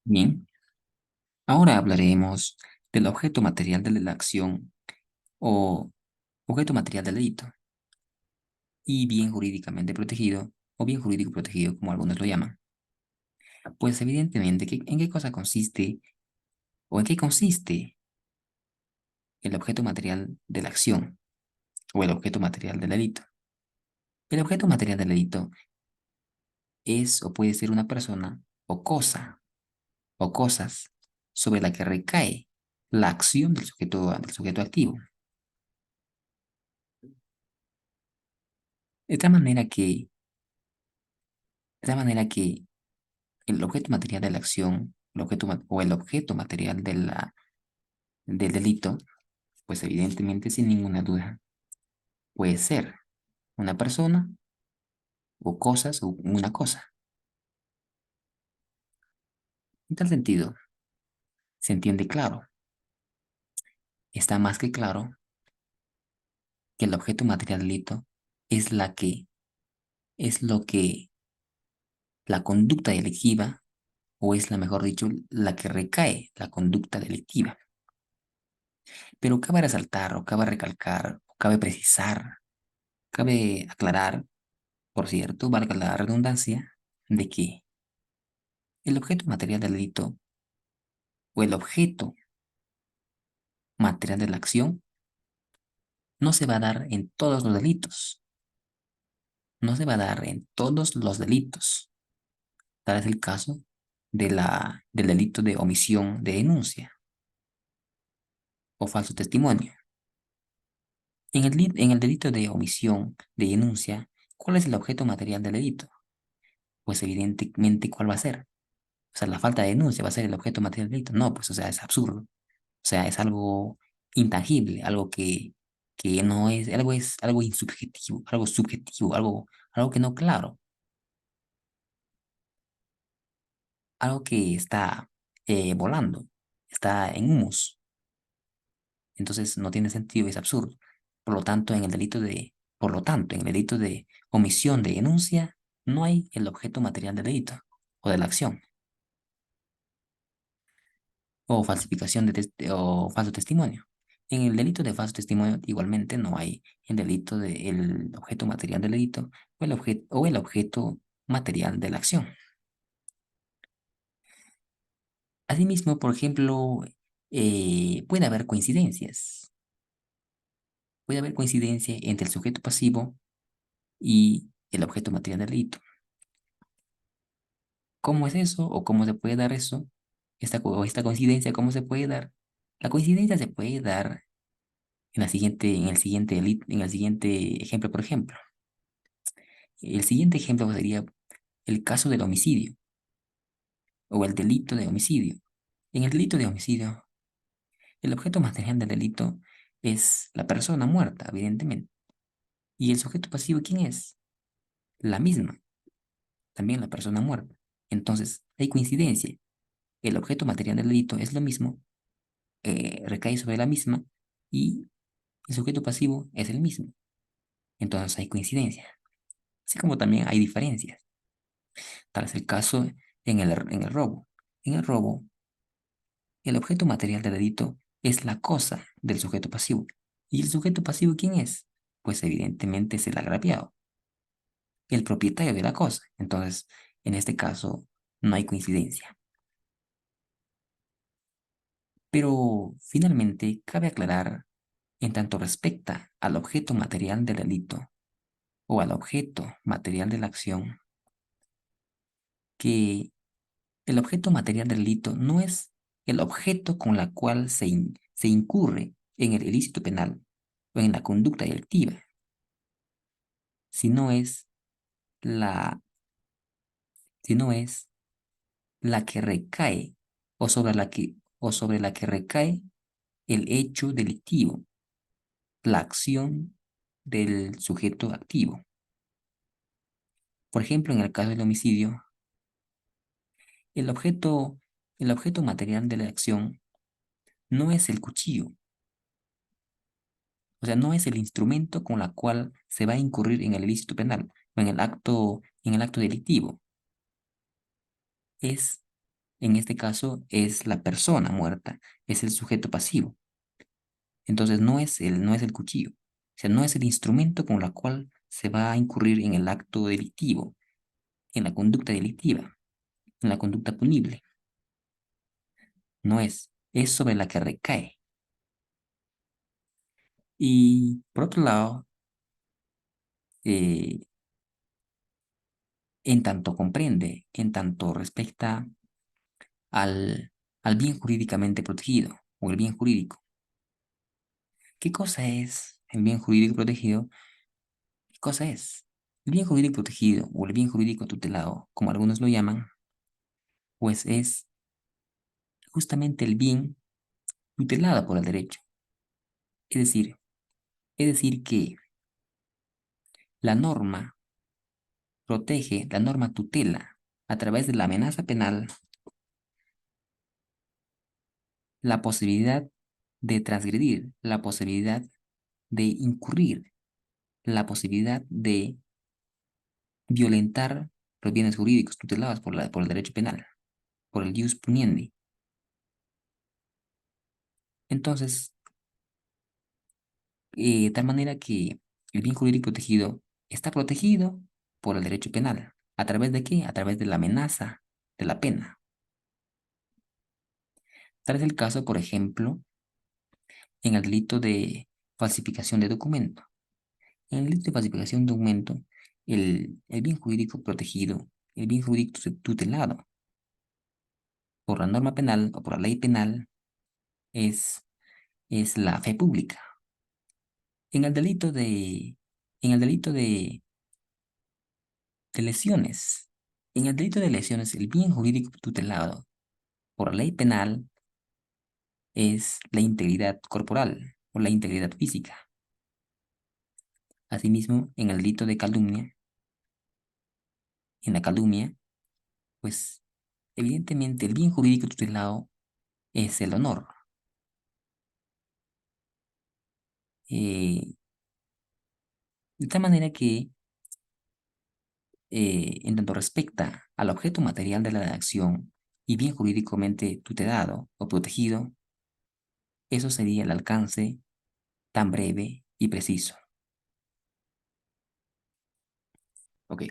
Bien, ahora hablaremos del objeto material de la acción o objeto material del delito y bien jurídicamente protegido o bien jurídico protegido como algunos lo llaman. Pues evidentemente, ¿en qué cosa consiste o en qué consiste el objeto material de la acción o el objeto material del delito? El objeto material del delito es o puede ser una persona o cosa o cosas sobre la que recae la acción del sujeto activo. De tal manera que, de tal manera que el objeto material de la acción, o el objeto material del delito, pues evidentemente sin ninguna duda puede ser una persona o cosas o una cosa. En tal sentido, se entiende claro, está más que claro que el objeto material del delito es es lo que la conducta delictiva, o es la mejor dicho, la que recae la conducta delictiva. Pero cabe resaltar, o cabe recalcar, o cabe precisar, cabe aclarar. Por cierto, valga la redundancia, de que el objeto material del delito o el objeto material de la acción no se va a dar en todos los delitos, no se va a dar en todos los delitos. Tal es el caso del delito de omisión de denuncia o falso testimonio. En el delito de omisión de denuncia, ¿cuál es el objeto material del delito? Pues evidentemente, ¿cuál va a ser? O sea, la falta de denuncia va a ser el objeto material del delito. No, pues, o sea, es absurdo. O sea, es algo intangible, algo que no es algo insubjetivo, algo subjetivo, algo que no claro, algo que está volando, está en humus. Entonces no tiene sentido, es absurdo. Por lo tanto, en el delito de omisión de denuncia, no hay el objeto material del delito o de la acción, o falsificación o falso testimonio. En el delito de falso testimonio, igualmente no hay el objeto material del delito o el objeto material de la acción. Asimismo, por ejemplo, puede haber coincidencias. Puede haber coincidencia entre el sujeto pasivo y el objeto material del delito. ¿Cómo es eso o cómo se puede dar eso? Esta coincidencia, ¿cómo se puede dar? La coincidencia se puede dar en el siguiente ejemplo, por ejemplo. El siguiente ejemplo sería el caso del homicidio o el delito de homicidio. En el delito de homicidio, el objeto material del delito es la persona muerta, evidentemente. ¿Y el sujeto pasivo quién es? La misma, también la persona muerta. Entonces, hay coincidencia. El objeto material del delito es lo mismo, recae sobre la misma y el sujeto pasivo es el mismo. Entonces, hay coincidencia. Así como también hay diferencias. Tal es el caso en el robo. En el robo, el objeto material del delito es la cosa del sujeto pasivo. ¿Y el sujeto pasivo quién es? Pues evidentemente es el agraviado, el propietario de la cosa. Entonces, en este caso, no hay coincidencia. Pero finalmente, cabe aclarar, en tanto respecta al objeto material del delito o al objeto material de la acción, que el objeto material del delito no es el objeto con la cual se incurre en el ilícito penal o en la conducta delictiva, sino es la, sino es la que recae o sobre la que recae el hecho delictivo, la acción del sujeto activo. Por ejemplo, en el caso del homicidio, el objeto, el objeto material de la acción no es el cuchillo, o sea, no es el instrumento con la cual se va a incurrir en el ilícito penal o en el acto delictivo. Es En este caso es la persona muerta, es el sujeto pasivo. Entonces no es el cuchillo. O sea, no es el instrumento con el cual se va a incurrir en el acto delictivo, en la conducta delictiva, en la conducta punible. No es sobre la que recae. Y por otro lado, eh, en tanto comprende, en tanto respecta al, al bien jurídicamente protegido o el bien jurídico. ¿Qué cosa es el bien jurídico protegido? ¿Qué cosa es? El bien jurídico protegido o el bien jurídico tutelado, como algunos lo llaman, pues es justamente el bien tutelado por el derecho. Es decir, que la norma protege, la norma tutela a través de la amenaza penal la posibilidad de transgredir, la posibilidad de incurrir, la posibilidad de violentar los bienes jurídicos tutelados por el derecho penal, por el jus puniendi. Entonces, de tal manera que el bien jurídico protegido está protegido por el derecho penal. ¿A través de qué? A través de la amenaza de la pena. Tal es el caso, por ejemplo, en el delito de falsificación de documento. En el delito de falsificación de documento, el bien jurídico protegido, el bien jurídico tutelado por la norma penal o por la ley penal es la fe pública. En el delito de, en el delito de lesiones, en el delito de lesiones, el bien jurídico tutelado por la ley penal es la integridad corporal o la integridad física. Asimismo, en el delito de calumnia, en la calumnia, pues evidentemente el bien jurídico tutelado es el honor. Eh, de tal manera que, en tanto respecta al objeto material de la acción y bien jurídicamente tutelado o protegido, eso sería el alcance tan breve y preciso. Ok.